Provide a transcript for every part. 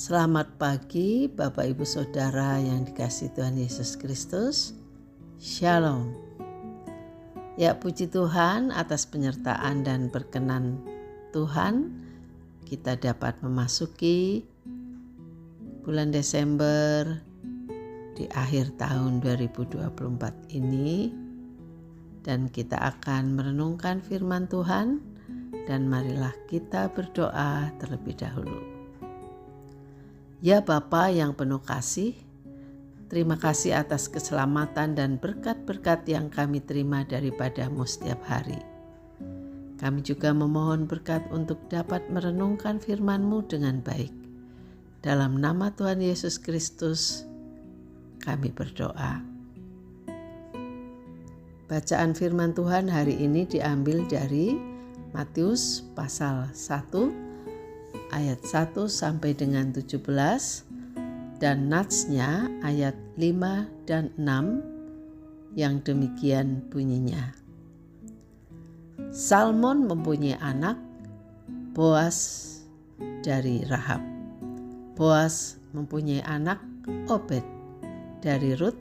Selamat pagi Bapak Ibu Saudara yang dikasihi Tuhan Yesus Kristus. Shalom. Ya, puji Tuhan atas penyertaan dan berkenan Tuhan, kita dapat memasuki bulan Desember di akhir tahun 2024 ini, dan kita akan merenungkan firman Tuhan, dan marilah kita berdoa terlebih dahulu. Ya Bapa yang penuh kasih, terima kasih atas keselamatan dan berkat-berkat yang kami terima daripada-Mu setiap hari. Kami juga memohon berkat untuk dapat merenungkan firman-Mu dengan baik. Dalam nama Tuhan Yesus Kristus, kami berdoa. Bacaan firman Tuhan hari ini diambil dari Matius pasal 1 ayat 1 sampai dengan 17 dan natsnya ayat 5 dan 6 yang demikian bunyinya. Salmon mempunyai anak, Boas dari Rahab. Boas mempunyai anak, Obed dari Rut.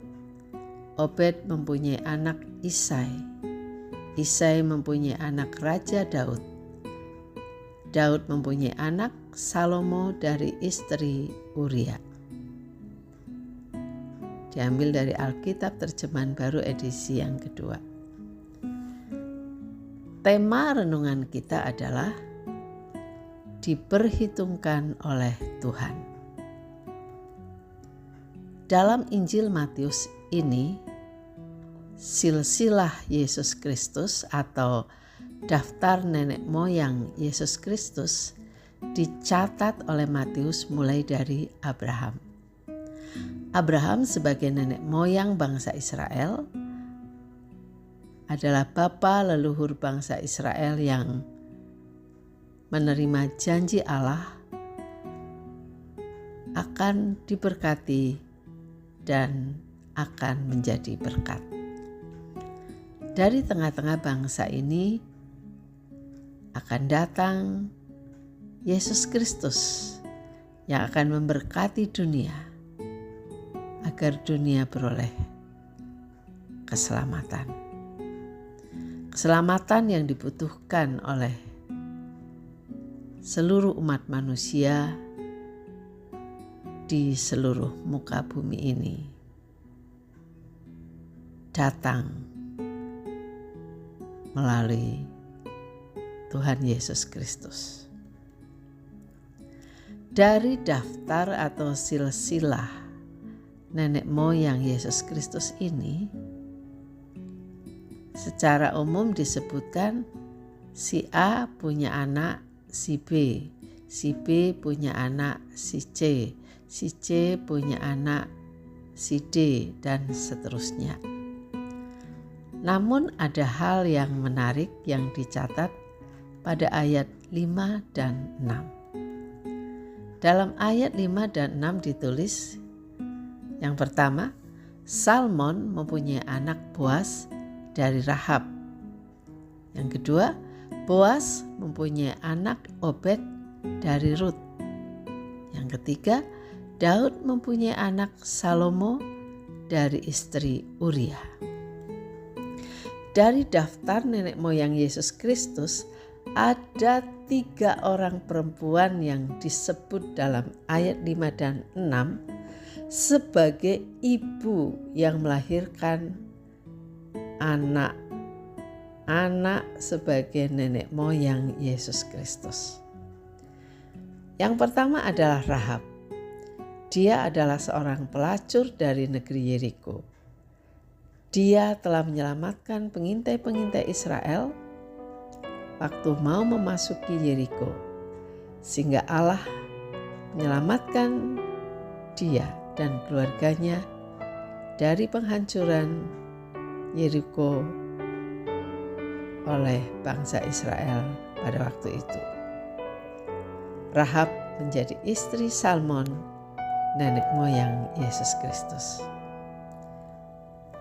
Obed mempunyai anak, Isai. Isai mempunyai anak Raja Daud. Daud mempunyai anak, Salomo dari istri Uria. Diambil dari Alkitab Terjemahan Baru edisi yang kedua. Tema renungan kita adalah diperhitungkan oleh Tuhan. Dalam Injil Matius ini, silsilah Yesus Kristus atau daftar nenek moyang Yesus Kristus dicatat oleh Matius mulai dari Abraham. Abraham sebagai nenek moyang bangsa Israel adalah bapa leluhur bangsa Israel yang menerima janji Allah akan diberkati dan akan menjadi berkat. Dari tengah-tengah bangsa ini akan datang Yesus Kristus yang akan memberkati dunia agar dunia beroleh keselamatan. Keselamatan yang dibutuhkan oleh seluruh umat manusia di seluruh muka bumi ini datang melalui Tuhan Yesus Kristus. Dari daftar atau silsilah nenek moyang Yesus Kristus ini, secara umum disebutkan si A punya anak si B punya anak si C punya anak si D, dan seterusnya. Namun ada hal yang menarik yang dicatat pada ayat 5 dan 6. Dalam ayat 5 dan 6 ditulis, yang pertama, Salmon mempunyai anak Boas dari Rahab. Yang kedua, Boas mempunyai anak Obed dari Rut. Yang ketiga, Daud mempunyai anak Salomo dari istri Uria. Dari daftar nenek moyang Yesus Kristus, ada 3 orang perempuan yang disebut dalam ayat 5 dan 6 sebagai ibu yang melahirkan anak-anak sebagai nenek moyang Yesus Kristus. Yang pertama adalah Rahab. Dia adalah seorang pelacur dari negeri Yeriko. Dia telah menyelamatkan pengintai-pengintai Israel waktu mau memasuki Yeriko, sehingga Allah menyelamatkan dia dan keluarganya dari penghancuran Yeriko oleh bangsa Israel pada waktu itu. Rahab menjadi istri Salmon, nenek moyang Yesus Kristus.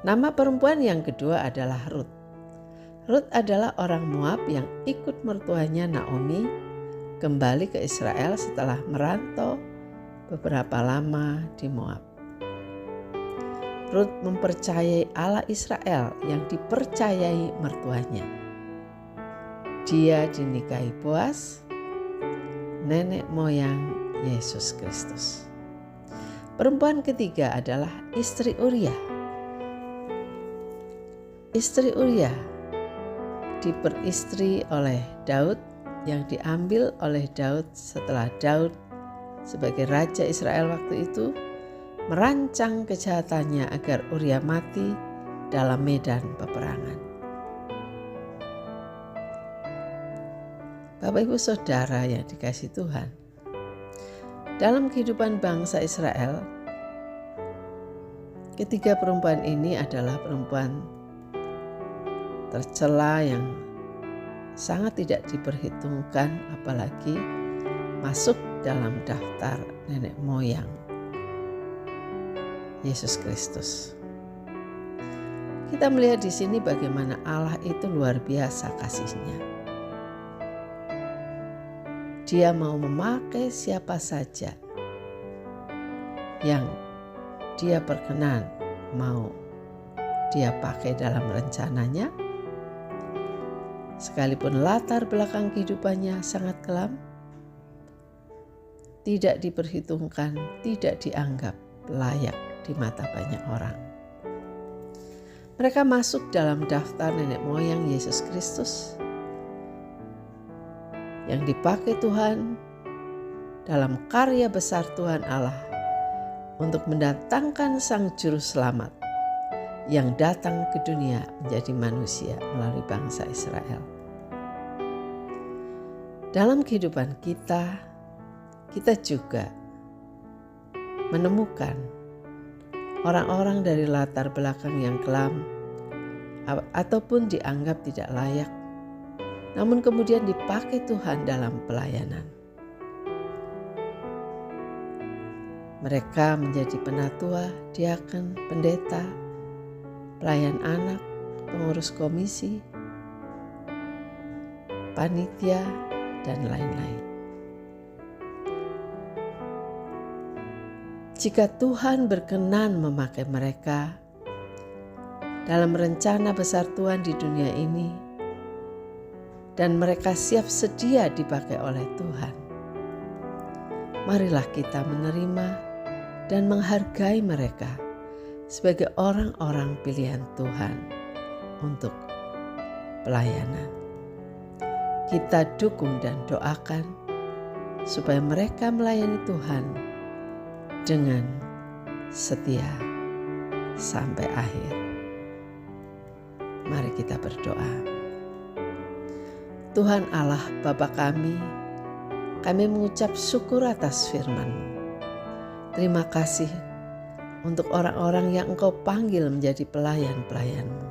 Nama perempuan yang kedua adalah Rut. Rut adalah orang Moab yang ikut mertuanya Naomi kembali ke Israel setelah merantau beberapa lama di Moab. Rut mempercayai Allah Israel yang dipercayai mertuanya. Dia dinikahi Boas, nenek moyang Yesus Kristus. Perempuan ketiga adalah istri Uria. Istri Uria diperistri oleh Daud, yang diambil oleh Daud setelah Daud sebagai raja Israel waktu itu merancang kejahatannya agar Uria mati dalam medan peperangan. Bapak Ibu Saudara yang dikasihi Tuhan, dalam kehidupan bangsa Israel, ketiga perempuan ini adalah perempuan tercela yang sangat tidak diperhitungkan, apalagi masuk dalam daftar nenek moyang Yesus Kristus. Kita melihat di sini bagaimana Allah itu luar biasa kasih-Nya. Dia mau memakai siapa saja yang Dia berkenan mau Dia pakai dalam rencananya. Sekalipun latar belakang kehidupannya sangat kelam, tidak diperhitungkan, tidak dianggap layak di mata banyak orang. Mereka masuk dalam daftar nenek moyang Yesus Kristus yang dipakai Tuhan dalam karya besar Tuhan Allah untuk mendatangkan Sang Juru Selamat yang datang ke dunia menjadi manusia melalui bangsa Israel. Dalam kehidupan kita juga menemukan orang-orang dari latar belakang yang kelam ataupun dianggap tidak layak, namun kemudian dipakai Tuhan dalam pelayanan. Mereka menjadi penatua, diaken, pendeta, pelayan anak, pengurus komisi, panitia, dan lain-lain. Jika Tuhan berkenan memakai mereka dalam rencana besar Tuhan di dunia ini, dan mereka siap sedia dipakai oleh Tuhan, marilah kita menerima dan menghargai mereka sebagai orang-orang pilihan Tuhan untuk pelayanan. Kita dukung dan doakan supaya mereka melayani Tuhan dengan setia sampai akhir. Mari kita berdoa. Tuhan Allah Bapa kami mengucap syukur atas firman-Mu. Terima kasih untuk orang-orang yang Engkau panggil menjadi pelayan-pelayan-Mu.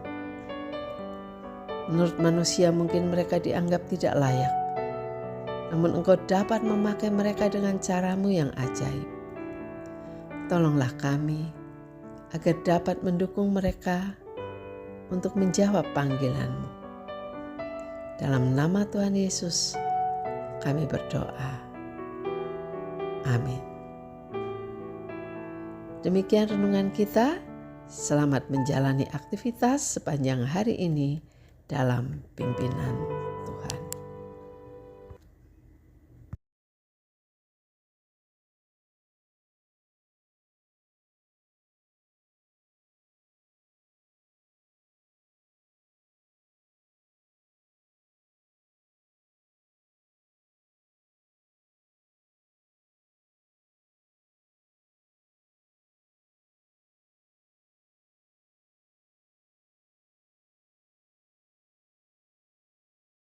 Menurut manusia mungkin mereka dianggap tidak layak, namun Engkau dapat memakai mereka dengan cara-Mu yang ajaib. Tolonglah kami agar dapat mendukung mereka untuk menjawab panggilan-Mu. Dalam nama Tuhan Yesus kami berdoa. Amin. Demikian renungan kita. Selamat menjalani aktivitas sepanjang hari ini dalam pimpinan